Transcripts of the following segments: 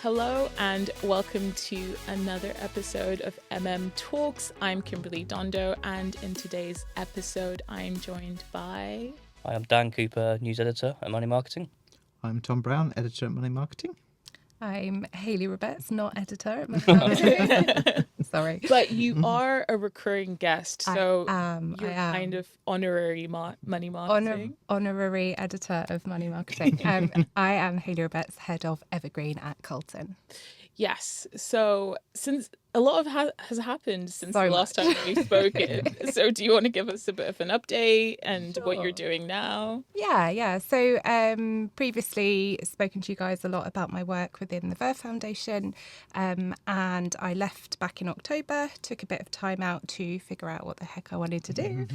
Hello and welcome to another episode of Talks. I'm Kimberly Dondo, and in today's episode I'm joined by... Hi, I'm Dan Cooper, news editor at Money Marketing. I'm Tom Brown, editor at Money Marketing. I'm Hayley Rabbets, not editor at Money Marketing. Sorry. But you are a recurring guest, so I you're kind of honorary Money Marketing. Honorary editor of Money Marketing. I am Hayley Rabbets, head of Evergreen at Colton. Yes. So since a lot has happened since the last time we've spoken, so do you want to give us a bit of an update and what you're doing now? Yeah. So previously spoken to you guys a lot about my work within the Verve Foundation, and I left back in October, took a bit of time out to figure out what the heck I wanted to do.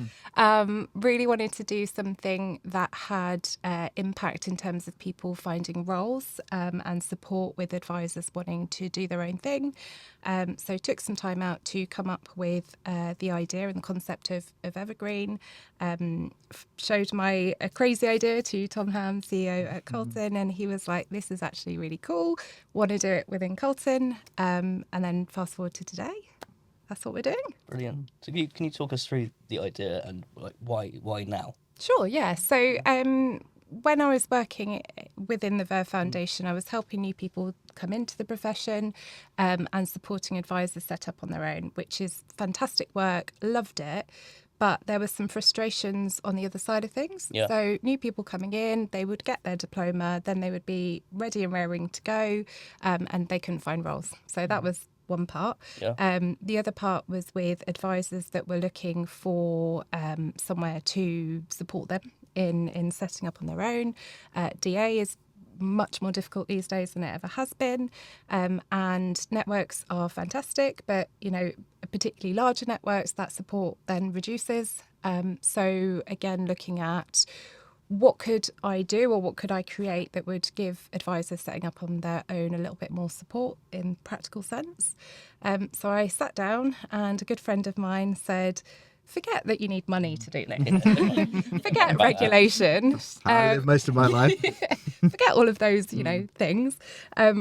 Really wanted to do something that had impact in terms of people finding roles and support with advisors wanting to do their own thing. So took some time out to come up with the idea and the concept of Evergreen. Showed a crazy idea to Tom Ham, CEO at Colton, and he was like, this is actually really cool. Want to do it within Colton. And then fast forward to today. That's what we're doing. Brilliant. So can you talk us through the idea and why now? Sure, yeah. So when I was working within the Verve Foundation, I was helping new people come into the profession and supporting advisors set up on their own, which is fantastic work. Loved it. But there were some frustrations on the other side of things. Yeah. So new people coming in, they would get their diploma, then they would be ready and raring to go, and they couldn't find roles. So that was one part. Yeah. The other part was with advisors that were looking for somewhere to support them in setting up on their own. DA is much more difficult these days than it ever has been, and networks are fantastic, but particularly larger networks, that support then reduces. So again, looking at what could I do or what could I create that would give advisors setting up on their own a little bit more support in practical sense. So I sat down and a good friend of mine said, forget that you need money to do this. Forget regulation. That's how I live most of my life. Forget all of those, things.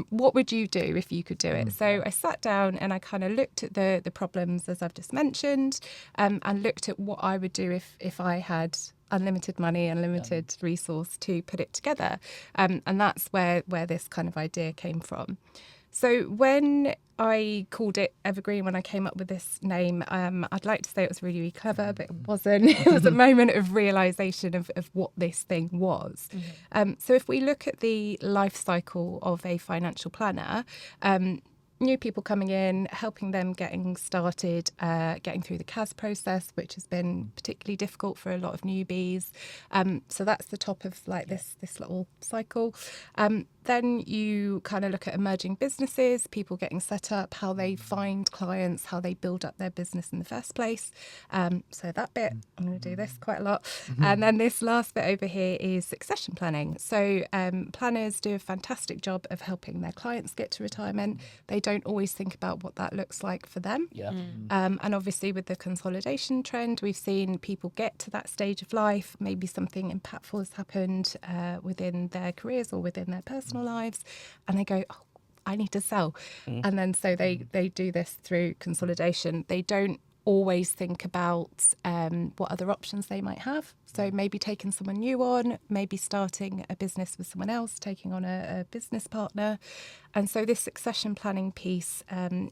What would you do if you could do it? So I sat down and I kind of looked at the problems, as I've just mentioned, and looked at what I would do if I had unlimited money, unlimited resource to put it together. And that's where this kind of idea came from. So when I called it Evergreen, when I came up with this name, I'd like to say it was really, really clever, but it wasn't. It was a moment of realisation of what this thing was. So if we look at the life cycle of a financial planner, new people coming in, helping them getting started, getting through the CAS process, which has been particularly difficult for a lot of newbies. So that's the top of this little cycle. Then you kind of look at emerging businesses, people getting set up, how they find clients, how they build up their business in the first place. So that bit, I'm going to do this quite a lot. And then this last bit over here is succession planning. So planners do a fantastic job of helping their clients get to retirement. They don't always think about what that looks like for them. Yeah. And obviously with the consolidation trend, we've seen people get to that stage of life, maybe something impactful has happened within their careers or within their personal lives, and they go, oh, I need to sell. And then so they do this through consolidation. They don't always think about what other options they might have. So maybe taking someone new on, maybe starting a business with someone else, taking on a business partner. And so this succession planning piece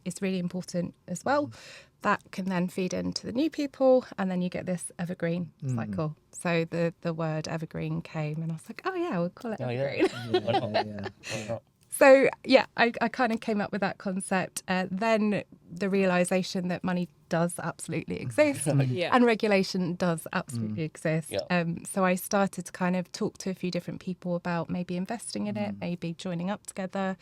is really important as well. That can then feed into the new people, and then you get this evergreen cycle. So the word evergreen came, and I was like, oh yeah, we'll call it evergreen. Yeah. So yeah, I kind of came up with that concept. Then the realisation that money does absolutely exist and regulation does absolutely exist. So I started to kind of talk to a few different people about maybe investing in it, maybe joining up together.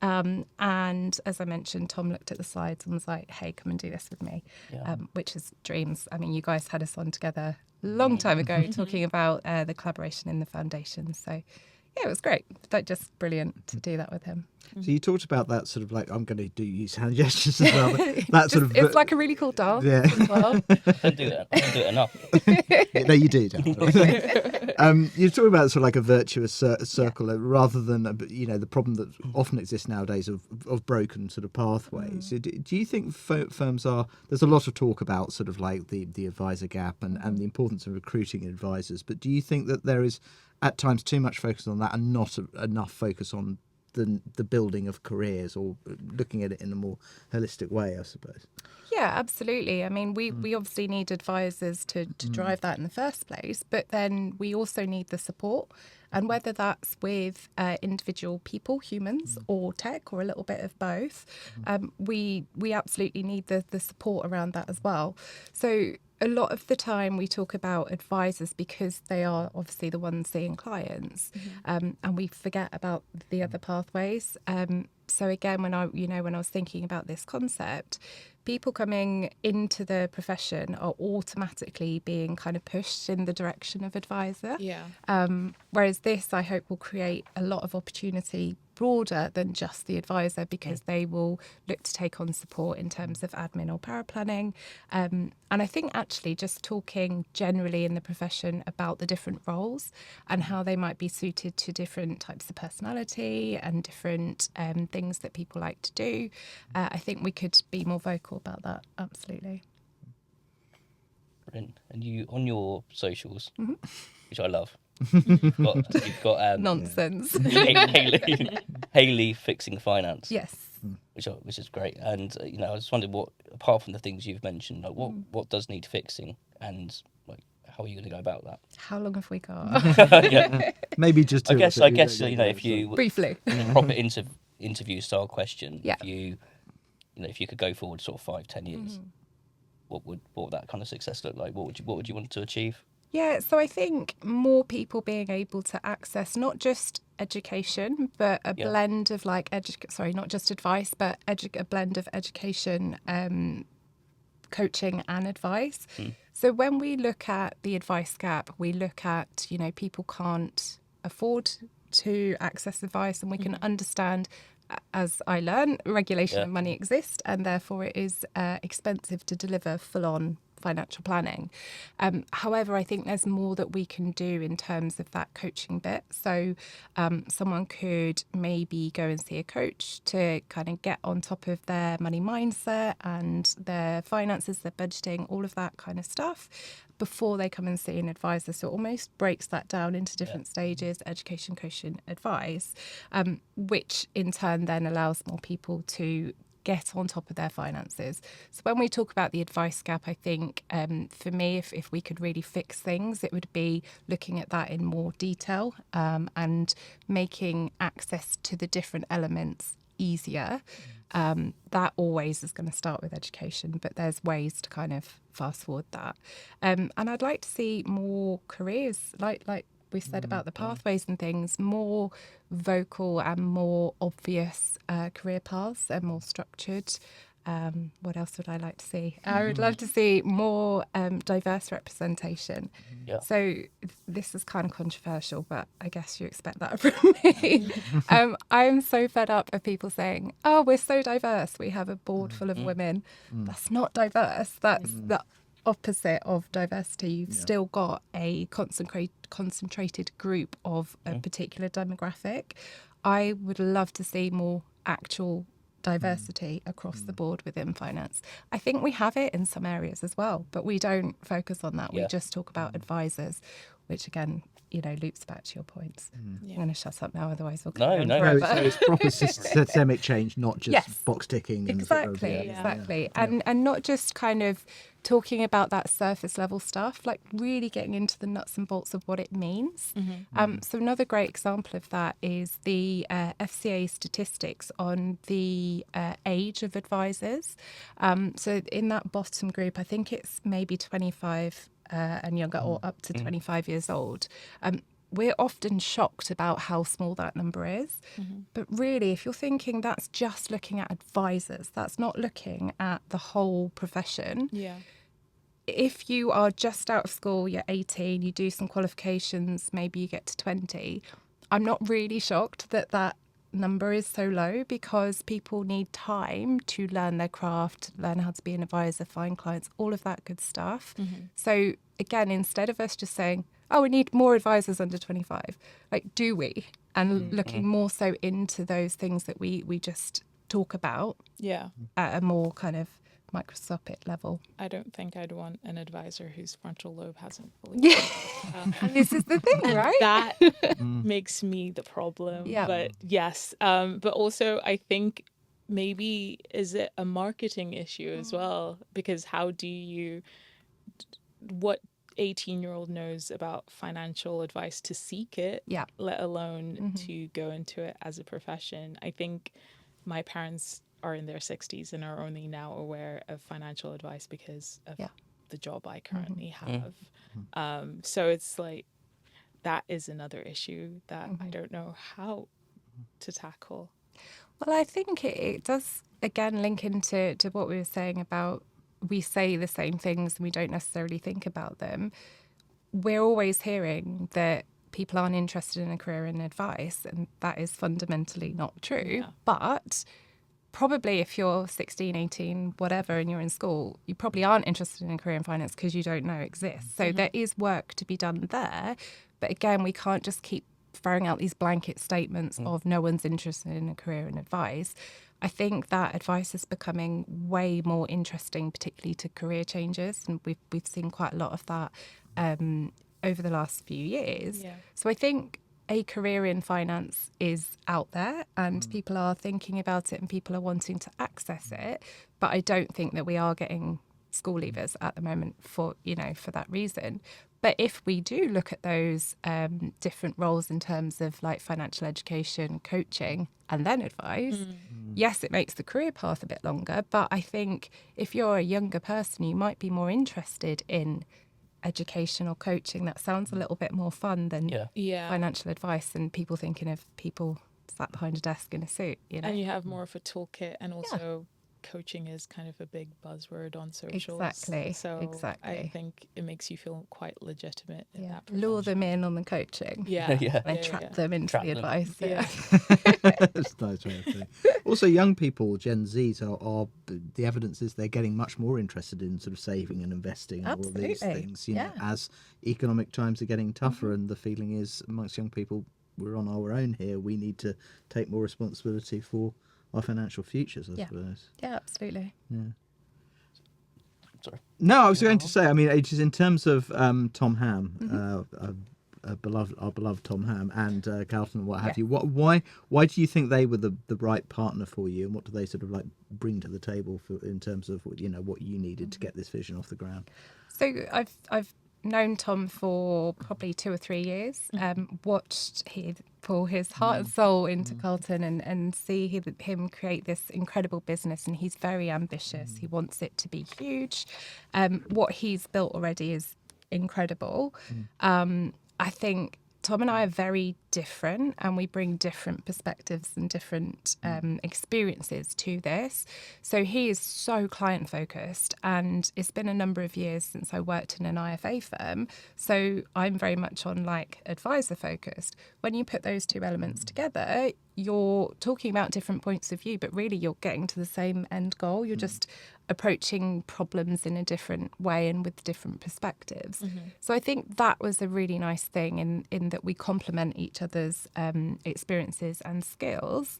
And as I mentioned, Tom looked at the slides and was like, hey, come and do this with me, which is dreams. I mean, you guys had us on together a long time ago talking about the collaboration in the foundation. So yeah, it was great. Like, just brilliant to do that with him. So you talked about that sort of like, I'm going to use hand gestures as well. That sort of It's like a really cool dance as well. Don't do that. I don't do it enough. No, you do. You're talking about sort of like a virtuous circle rather than the problem that often exists nowadays of broken sort of pathways. Do you think firms are? There's a lot of talk about sort of like the advisor gap and the importance of recruiting advisors. But do you think that there is at times too much focus on that and not enough focus on the building of careers, or looking at it in a more holistic way, I suppose? Yeah, absolutely. I mean, we obviously need advisors to drive that in the first place, but then we also need the support. And whether that's with individual people, humans, or tech, or a little bit of both, we absolutely need the support around that as well. So a lot of the time we talk about advisors because they are obviously the ones seeing clients, and we forget about the other pathways. So again, when I was thinking about this concept, people coming into the profession are automatically being kind of pushed in the direction of advisor. Yeah. Whereas this, I hope, will create a lot of opportunity broader than just the advisor, because they will look to take on support in terms of admin or paraplanning. And I think actually just talking generally in the profession about the different roles and how they might be suited to different types of personality and different things that people like to do, I think we could be more vocal about that. Absolutely. Brilliant. And you, on your socials, which I love, you've got Nonsense. Hayley Fixing Finance. Yes. Which is great. And I was wondering, what, apart from the things you've mentioned, like what does need fixing, and like how are you going to go about that? How long have we got? Yeah. Maybe just. I guess if you Briefly. proper interview style question. Yeah. If you could go forward sort of 5-10 years, what would that kind of success look like? What would you want to achieve? Yeah, so I think more people being able to access not just education, but a blend of like not just advice, but a blend of education, coaching and advice. So when we look at the advice gap, we look at, people can't afford to access advice, and we can understand, as I learn, regulation of money exists, and therefore it is expensive to deliver full-on financial planning. However, I think there's more that we can do in terms of that coaching bit. So someone could maybe go and see a coach to kind of get on top of their money mindset and their finances, their budgeting, all of that kind of stuff before they come and see an advisor. So it almost breaks that down into different stages: education, coaching, advice, which in turn then allows more people to get on top of their finances. So when we talk about the advice gap, I think for me, if we could really fix things, it would be looking at that in more detail, and making access to the different elements easier. That always is going to start with education, but there's ways to kind of fast forward that. And I'd like to see more careers, like we said about the pathways and things, more vocal and more obvious career paths and more structured. What else would I like to see? I would love to see more diverse representation. Yeah. So this is kind of controversial, but I guess you expect that from me. I'm so fed up of people saying, oh, we're so diverse, we have a board full of women. That's not diverse. That's the opposite of diversity. You've still got a concentrated group of a particular demographic. I would love to see more actual diversity across the board within finance. I think we have it in some areas as well, but we don't focus on that. We just talk about advisors, which again, loops back to your points. I'm going to shut up now, otherwise we'll go on forever. So it's proper systemic change, not just box ticking. Exactly. And not just kind of talking about that surface level stuff, like really getting into the nuts and bolts of what it means. So another great example of that is the FCA statistics on the age of advisors. So in that bottom group, I think it's maybe 25 and younger, or up to 25 years old. We're often shocked about how small that number is. But really, if you're thinking that's just looking at advisors, that's not looking at the whole profession. If you are just out of school, you're 18, you do some qualifications, maybe you get to 20, I'm not really shocked that that number is so low, because people need time to learn their craft, learn how to be an advisor, find clients, all of that good stuff. So again, instead of us just saying, oh, we need more advisors under 25, like, do we? And looking more so into those things that we just talk about at a more kind of microscopic level. I don't think I'd want an advisor whose frontal lobe hasn't fully And this is the thing, right? That makes me the problem. Yeah. But yes, but also I think maybe is it a marketing issue as well? Because how do you, what 18-year-old knows about financial advice to seek it, let alone to go into it as a profession? I think my parents are in their 60s and are only now aware of financial advice because of the job I currently have. So it's like, that is another issue that I don't know how to tackle. Well, I think it does, again, link into what we were saying about, we say the same things and we don't necessarily think about them. We're always hearing that people aren't interested in a career in advice, and that is fundamentally not true. But probably if you're 16, 18, whatever, and you're in school, you probably aren't interested in a career in finance because you don't know it exists. So there is work to be done there. But again, we can't just keep throwing out these blanket statements of no one's interested in a career in advice. I think that advice is becoming way more interesting, particularly to career changes. And we've seen quite a lot of that over the last few years. So I think a career in finance is out there and people are thinking about it and people are wanting to access it. But I don't think that we are getting school leavers at the moment for that reason. But if we do look at those different roles in terms of like financial education, coaching, and then advice, yes, it makes the career path a bit longer. But I think if you're a younger person, you might be more interested in education or coaching. That sounds a little bit more fun than financial advice and people thinking of people sat behind a desk in a suit. And you have more of a toolkit, and also coaching is kind of a big buzzword on socials. Exactly. I think it makes you feel quite legitimate in that profession. Lure them in on the coaching. And trap them into the advice. That's nice way of saying. Also, young people, Gen Zs, are the evidence is they're getting much more interested in sort of saving and investing and all of these things. As economic times are getting tougher, and the feeling is amongst young people, we're on our own here. We need to take more responsibility for our financial futures, I suppose. Yeah, absolutely. Yeah. Sorry. No, I was going to say, I mean, it is in terms of Tom Ham, our beloved Tom Ham, and Carlton, what have you. Why do you think they were the right partner for you, and what do they sort of like bring to the table in terms of what you needed to get this vision off the ground? So I've known Tom for probably 2 or 3 years, watched him pour his heart and soul into Colton and see him create this incredible business, and he's very ambitious. He wants it to be huge. What he's built already is incredible. I think Tom and I are very different, and we bring different perspectives and different experiences to this. So he is so client focused, and it's been a number of years since I worked in an IFA firm. So I'm very much on like advisor focused. When you put those two elements together, you're talking about different points of view, but really you're getting to the same end goal. You're just approaching problems in a different way and with different perspectives. So I think that was a really nice thing in that we complement each other's experiences and skills.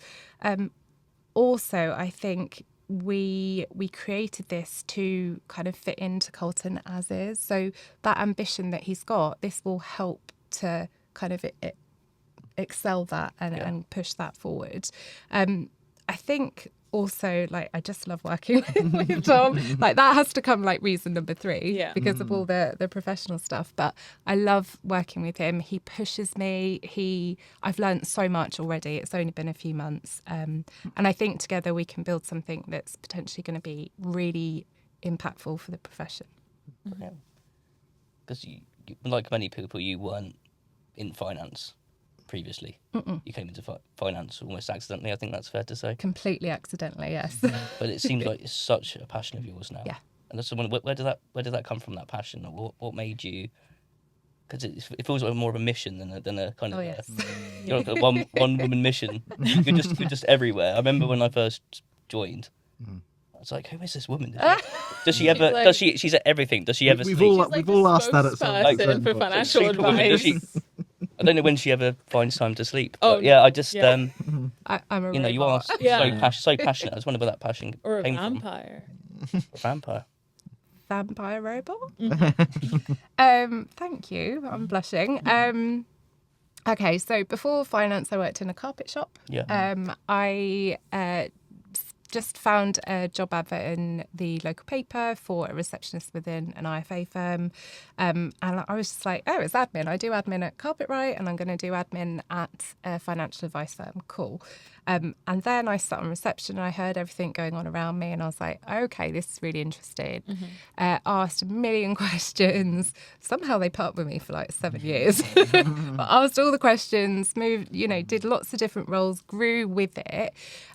Also, I think we created this to kind of fit into Colton as is. So that ambition that he's got, this will help to kind of excel that and push that forward. I think also, like, I just love working with Tom. Like, that has to come like reason number 3 because of all the professional stuff. But I love working with him. He pushes me. I've learned so much already. It's only been a few months. And I think together we can build something that's potentially going to be really impactful for the profession. Because you, like many people, you weren't in finance previously. You came into finance almost accidentally. I think that's fair to say. Completely accidentally, yes. But it seems like it's such a passion of yours now. Yeah. And that's someone. Where did that come from? That passion? What made you because it feels like more of a mission than a kind of yes. like a one woman mission. You're just everywhere. I remember when I first joined, I was like, who is this woman? Does she ever? Like- She's at everything. Does she ever We've sleep? all She's like we've all the asked that at some spokesperson certain for point. financial Superwoman, does advice. I don't know when she ever finds time to sleep. Oh, But yeah, I just yeah. I'm a you know, you robot. are Yeah. so passionate. I was wondering where that passion Or a came vampire. from. A vampire. Vampire robot. Thank you. I'm blushing. Okay, so before finance, I worked in a carpet shop. Yeah. I just found a job advert in the local paper for a receptionist within an IFA firm. And I was just like, oh, it's admin. I do admin at Carpetright and I'm going to do admin at a financial advice firm. Cool. And then I sat on reception and I heard everything going on around me and I was like, okay, this is really interesting. Asked a million questions. Somehow they put up with me for like 7 years. But asked all the questions, moved, did lots of different roles, grew with it.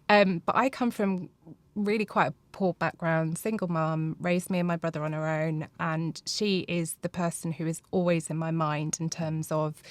But I come from really quite a poor background, single mum, raised me and my brother on her own. And she is the person who is always in my mind in terms of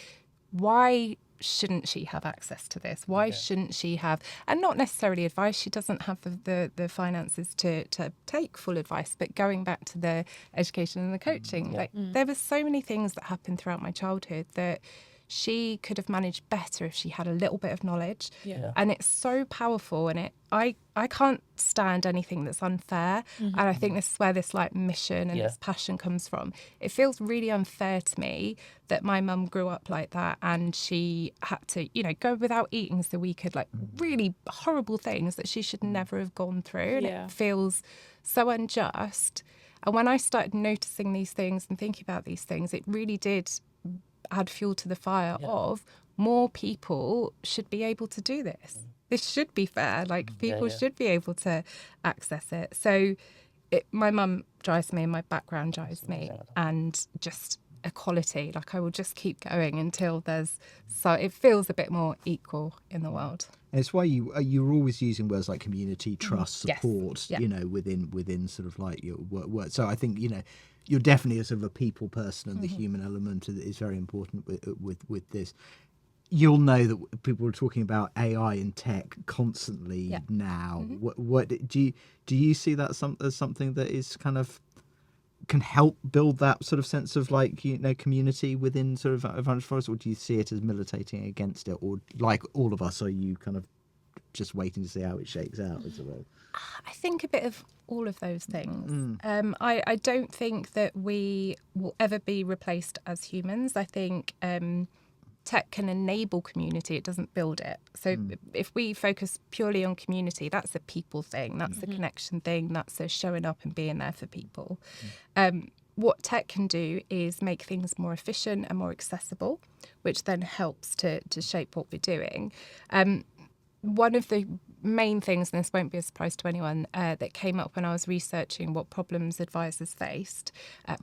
why shouldn't she have access to this? Why shouldn't she have, and not necessarily advice, she doesn't have the finances to take full advice, but going back to the education and the coaching, there were so many things that happened throughout my childhood that she could have managed better if she had a little bit of knowledge. And it's so powerful, and I can't stand anything that's unfair. And I think this is where this like mission and this passion comes from. It feels really unfair to me that my mum grew up like that and she had to, go without eating so we could, like, really horrible things that she should never have gone through. And it feels so unjust. And when I started noticing these things and thinking about these things, it really did add fuel to the fire of more people should be able to do this. This should be fair. Like, people should be able to access it. So my mum drives me and my background drives me, and just equality. Like, I will just keep going until it feels a bit more equal in the world. And it's why you're always using words like community, trust, support, within sort of like your work. So I think, you're definitely a sort of a people person, and the human element is very important with this. You'll know that people are talking about AI and tech constantly now. What do you see that as something that is kind of can help build that sort of sense of like community within sort of Financial Forest, or do you see it as militating against it, or like all of us, are you kind of just waiting to see how it shakes out as well? I think a bit of all of those things. I don't think that we will ever be replaced as humans. I think tech can enable community, it doesn't build it. So if we focus purely on community, that's a people thing, that's a connection thing, that's a showing up and being there for people. What tech can do is make things more efficient and more accessible, which then helps to shape what we're doing. One of the main things, and this won't be a surprise to anyone, that came up when I was researching what problems advisors faced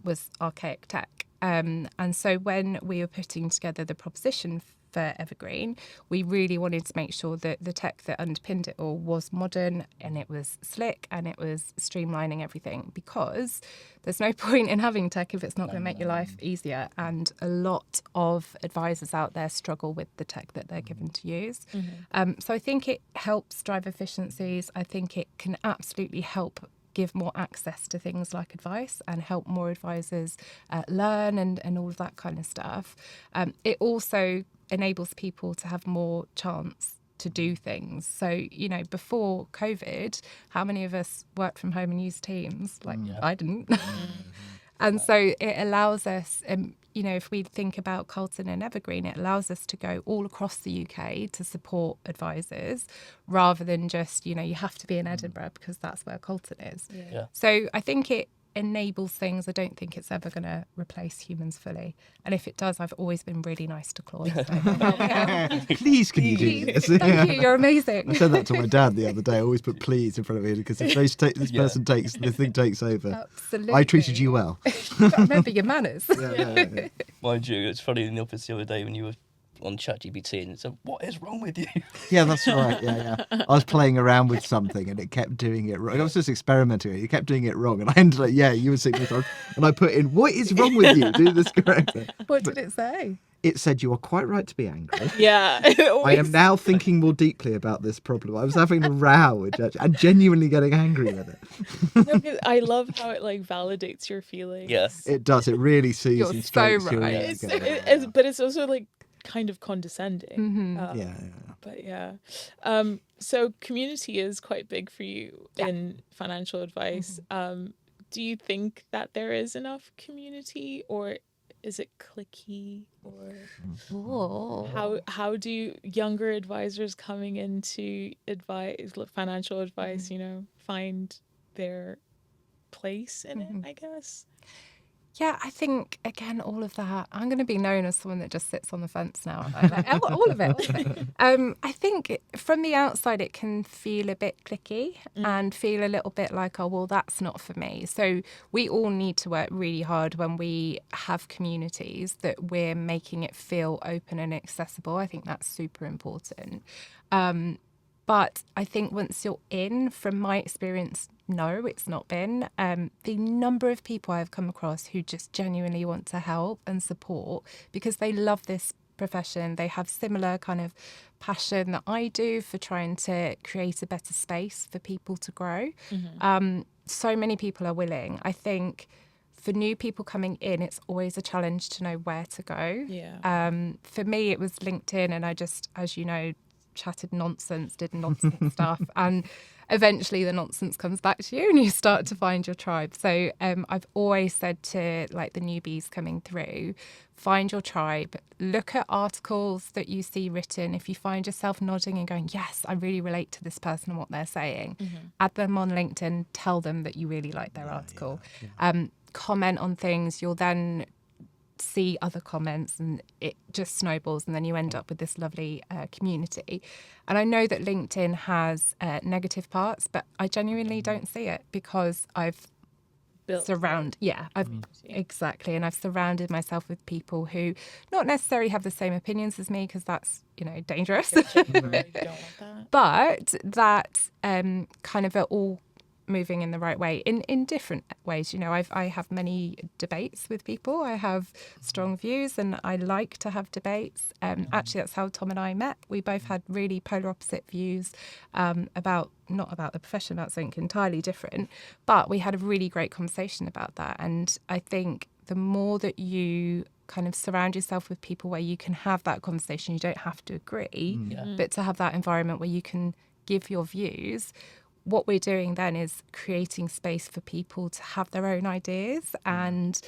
was archaic tech. And so when we were putting together the proposition for Evergreen, we really wanted to make sure that the tech that underpinned it all was modern and it was slick and it was streamlining everything, because there's no point in having tech if it's not going to make your life easier. And a lot of advisors out there struggle with the tech that they're given to use. So I think it helps drive efficiencies. I think it can absolutely help give more access to things like advice and help more advisors learn and all of that kind of stuff. It also enables people to have more chance to do things. So, before COVID, how many of us worked from home and used Teams? I didn't. And so it allows us, if we think about Colton and Evergreen, it allows us to go all across the UK to support advisors rather than just, you have to be in Edinburgh because that's where Colton is. So I think it enables things. I don't think it's ever going to replace humans fully. And if it does, I've always been really nice to Claude. So help me out. Please, can you do this? Thank you, you're amazing. I said that to my dad the other day. I always put please in front of me, because if this person takes over. Absolutely. I treated you well. But remember your manners. Mind you, it's funny in the office the other day when you were on ChatGPT and it said, "What is wrong with you?" Yeah, that's right. Yeah. I was playing around with something and it kept doing it wrong. I was just experimenting. It kept doing it wrong, and I ended up, you were saying this, and I put in, "What is wrong with you? Do this correctly." What did it say? It said, "You are quite right to be angry. Yeah. I am now thinking more deeply about this problem." I was having a row with Judge and genuinely getting angry with it. No, 'cause I love how it like validates your feelings. Yes. It does. It really sees You're you so straight. right. But it's also like kind of condescending. Yeah. But yeah. So community is quite big for you in financial advice. Do you think that there is enough community, or is it cliquey, or how do younger advisors coming into financial advice, find their place in it, I guess? Yeah, I think, again, all of that, I'm going to be known as someone that just sits on the fence now. I'm like, "Oh, all of it." I think from the outside, it can feel a bit cliquey and feel a little bit like, oh, well, that's not for me. So we all need to work really hard when we have communities that we're making it feel open and accessible. I think that's super important. But I think once you're in, from my experience, no, it's not been. The number of people I've come across who just genuinely want to help and support because they love this profession. They have similar kind of passion that I do for trying to create a better space for people to grow. So many people are willing. I think for new people coming in, it's always a challenge to know where to go. Yeah. For me, it was LinkedIn, and I just, as you know, chatted nonsense, did nonsense stuff, and eventually the nonsense comes back to you and you start to find your tribe. So I've always said to like the newbies coming through, find your tribe, look at articles that you see written. If you find yourself nodding and going, yes, I really relate to this person and what they're saying, add them on LinkedIn, tell them that you really like their article. Comment on things, you'll then see other comments and it just snowballs, and then you end up with this lovely community. And I know that LinkedIn has negative parts, but I genuinely don't see it because I've exactly, and I've surrounded myself with people who not necessarily have the same opinions as me, because that's dangerous. But that kind of are all moving in the right way in different ways. I have many debates with people. I have strong views and I like to have debates. Actually, that's how Tom and I met. We both had really polar opposite views not about the profession, about something entirely different, but we had a really great conversation about that. And I think the more that you kind of surround yourself with people where you can have that conversation, you don't have to agree, but to have that environment where you can give your views, what we're doing then is creating space for people to have their own ideas and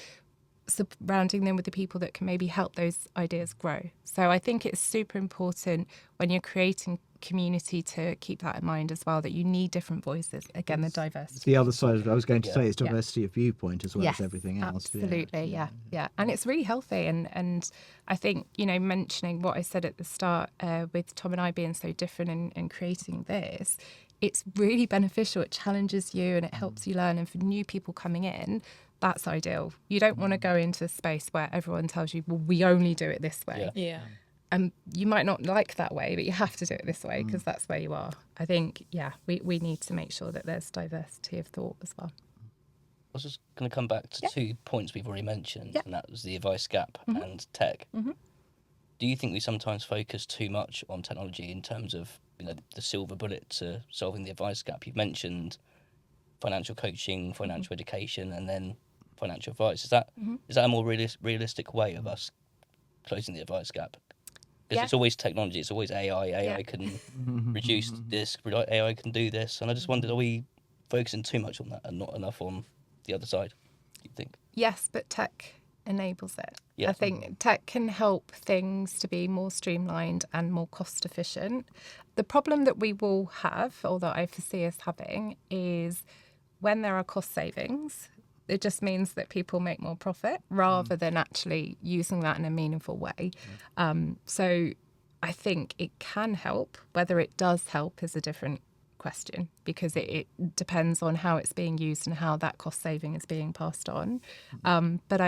surrounding them with the people that can maybe help those ideas grow. So I think it's super important when you're creating community to keep that in mind as well, that you need different voices. Again, the diversity. It's the other side of it. I was going to say, it's diversity of viewpoint as well as everything else. Absolutely, yeah. And it's really healthy. And I think, mentioning what I said at the start with Tom and I being so different and creating this, it's really beneficial. It challenges you and it helps you learn. And for new people coming in, that's ideal. You don't want to go into a space where everyone tells you, well, we only do it this way. Yeah. And you might not like that way, but you have to do it this way because that's where you are. I think, we need to make sure that there's diversity of thought as well. I was just going to come back to 2 points we've already mentioned, and that was the advice gap and tech. Do you think we sometimes focus too much on technology in terms of the silver bullet to solving the advice gap? You've mentioned financial coaching, financial education, and then financial advice. Is that a more realistic way of us closing the advice gap? Because it's always technology, it's always AI. AI can reduce this, AI can do this. And I just wondered, are we focusing too much on that and not enough on the other side, do you think? Yes, but tech enables it. Yeah. I think tech can help things to be more streamlined and more cost efficient. The problem that we will have, or that I foresee us having, is when there are cost savings, it just means that people make more profit rather than actually using that in a meaningful way. So I think it can help. Whether it does help is a different question, because it depends on how it's being used and how that cost saving is being passed on. But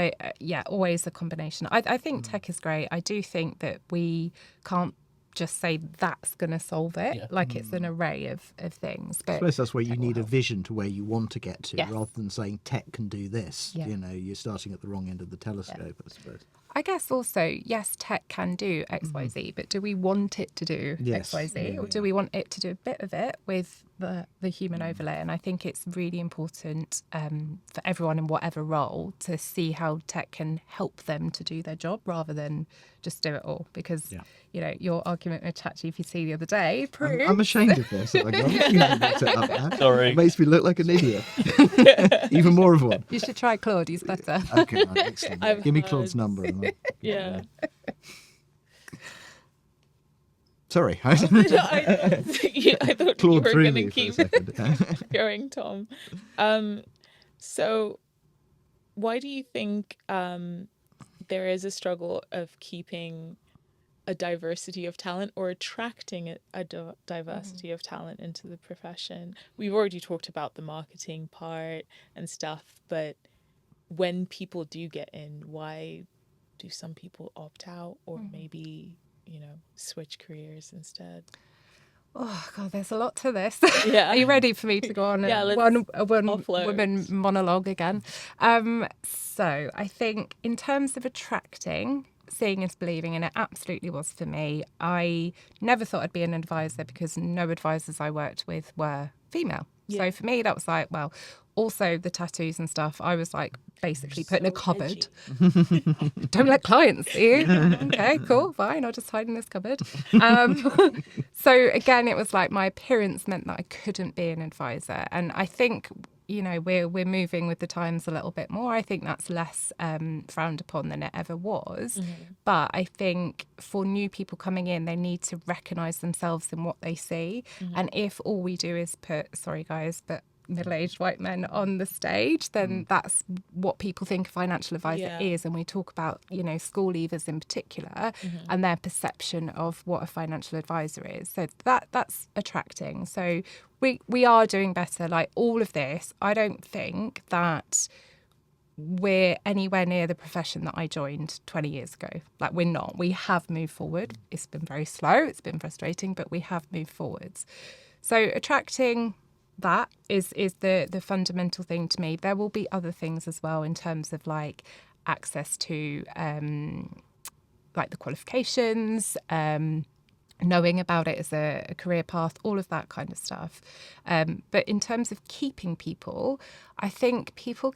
always a combination. I think tech is great. I do think that we can't just say that's going to solve it. Yeah. Like it's an array of things. But I suppose that's where you need a vision to where you want to get to, Yes. rather than saying tech can do this. Yeah. You know, you're starting at the wrong end of the telescope, I suppose. I guess also, yes, tech can do XYZ, but do we want it to do Yes. XYZ? Yeah, Or do we want it to do a bit of it with the human overlay? And I think it's really important for everyone in whatever role to see how tech can help them to do their job rather than just do it all. Because, you know, your argument with ChatGPT the other day proves... I'm ashamed of this. I'm looking at it up now. Sorry. It makes me look like an idiot. Even more of one. You should try Claude, he's better. Okay, right, excellent. I've Give me heard- Claude's number. And Yeah. Sorry. I thought you Claude were threw going me to for a keep second. going, Tom. So why do you think there is a struggle of keeping a diversity of talent or attracting a diversity of talent into the profession? We've already talked about the marketing part and stuff, but when people do get in, why do some people opt out or maybe, you know, switch careers instead? Oh, God, there's a lot to this. Yeah. Are you ready for me to go on Yeah, let's one offload. woman monologue again? So I think in terms of attracting, seeing is believing, and it absolutely was for me. I never thought I'd be an advisor because no advisors I worked with were female. Yeah. So for me, that was like, well, also the tattoos and stuff, I was like basically put in a cupboard. Don't let clients see you. Okay, cool, fine. I'll just hide in this cupboard. So again, it was like my appearance meant that I couldn't be an advisor. And I think, you know, we're moving with the times a little bit more. I think that's less frowned upon than it ever was. But I think for new people coming in, they need to recognise themselves in what they see. And if all we do is put, sorry guys, but middle-aged white men on the stage, then that's what people think a financial advisor is. And we talk about, you know, school leavers in particular and their perception of what a financial advisor is. So that's attracting. So we are doing better. Like all of this, I don't think that we're anywhere near the profession that I joined 20 years ago. Like we're not. We have moved forward. It's been very slow. It's been frustrating, but we have moved forwards. So attracting, that is the fundamental thing to me. There will be other things as well in terms of like access to like the qualifications, knowing about it as a career path, all of that kind of stuff. But in terms of keeping people, I think people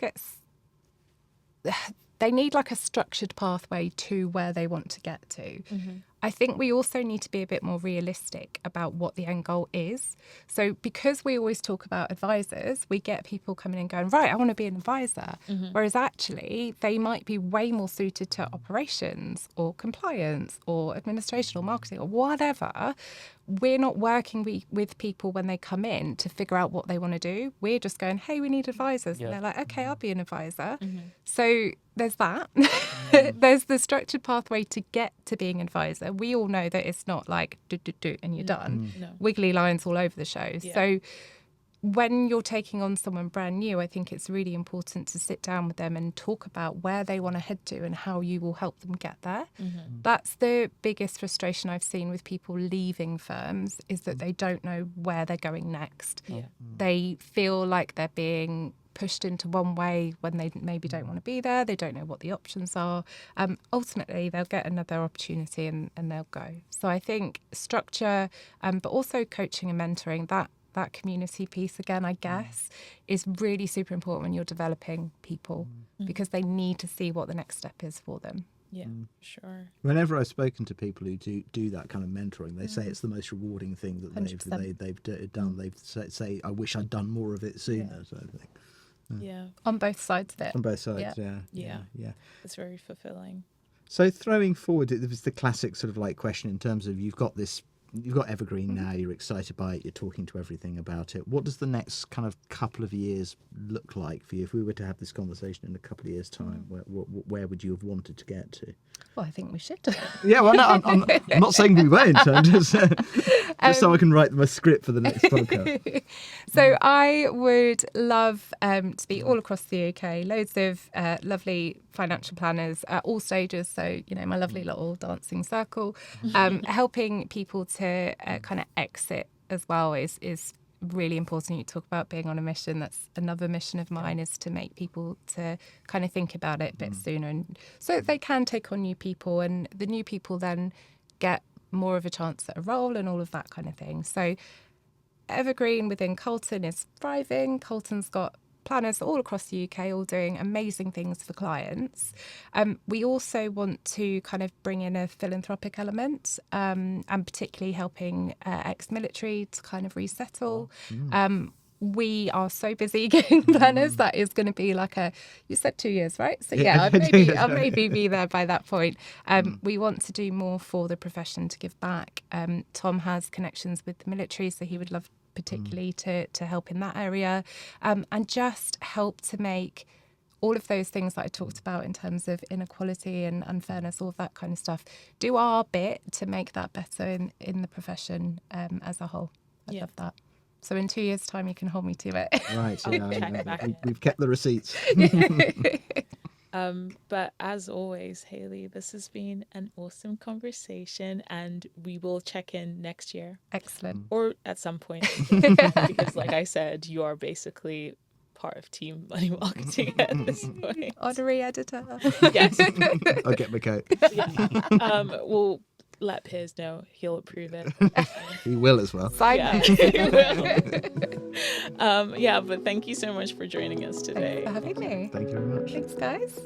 they need like a structured pathway to where they want to get to. I think we also need to be a bit more realistic about what the end goal is. So because we always talk about advisors, we get people coming and going, right, I want to be an advisor. Whereas actually they might be way more suited to operations or compliance or administration or marketing or whatever. We're not working with people when they come in to figure out what they want to do. We're just going, hey, we need advisors. And they're like, okay, I'll be an advisor. So there's that. There's the structured pathway to get to being an advisor. We all know that it's not like do and you're done. No. Wiggly lines all over the show. Yeah. So when you're taking on someone brand new, I think it's really important to sit down with them and talk about where they want to head to and how you will help them get there. That's the biggest frustration I've seen with people leaving firms, is that they don't know where they're going next. They feel like they're being pushed into one way when they maybe don't want to be there. They don't know what the options are. Ultimately, they'll get another opportunity and they'll go. So I think structure, but also coaching and mentoring, that community piece again, I guess, is really super important when you're developing people because they need to see what the next step is for them. Yeah, sure. Whenever I've spoken to people who do that kind of mentoring, they say it's the most rewarding thing that 100%. they've done. They say, I wish I'd done more of it sooner. Sort of thing. Yeah. On both sides of it. On both sides, Yeah. yeah. It's very fulfilling. So throwing forward, it was the classic sort of like question in terms of you've got this you've got Evergreen now, you're excited by it, you're talking to everything about it. What does the next kind of couple of years look like for you? If we were to have this conversation in a couple of years' time, where would you have wanted to get to? Well, I think we should. Yeah, well, no, I'm not saying we won't. I'm just so I can write my script for the next podcast. So I would love to be all across the UK. Loads of lovely financial planners at all stages. So, my lovely little dancing circle. Helping people to kind of exit as well is really important. You talk about being on a mission. That's another mission of mine, is to make people to kind of think about it a bit sooner, and so that they can take on new people, and the new people then get more of a chance at a role and all of that kind of thing. So Evergreen within Colton is thriving. Colton's got planners all across the UK all doing amazing things for clients. We also want to kind of bring in a philanthropic element, and particularly helping ex-military to kind of resettle. We are so busy getting planners that is going to be like you said 2 years, right? So yeah, I'll maybe be there by that point. We want to do more for the profession to give back. Tom has connections with the military, so he would love particularly to help in that area, and just help to make all of those things that I talked about in terms of inequality and unfairness, all of that kind of stuff, do our bit to make that better in the profession as a whole. I love that. So in 2 years' time, you can hold me to it. Right, we've kept the receipts. But as always, Hayley, this has been an awesome conversation, and we will check in next year. Excellent. Or at some point, because like I said, you are basically part of Team Money Marketing at this point. Honorary editor. Yes. I'll get my coat. Yeah. We'll let Piers know. He'll approve it. He will as well. Yeah, he will. But thank you so much for joining us today. Thanks for having me. Thank you very much. Thanks, guys.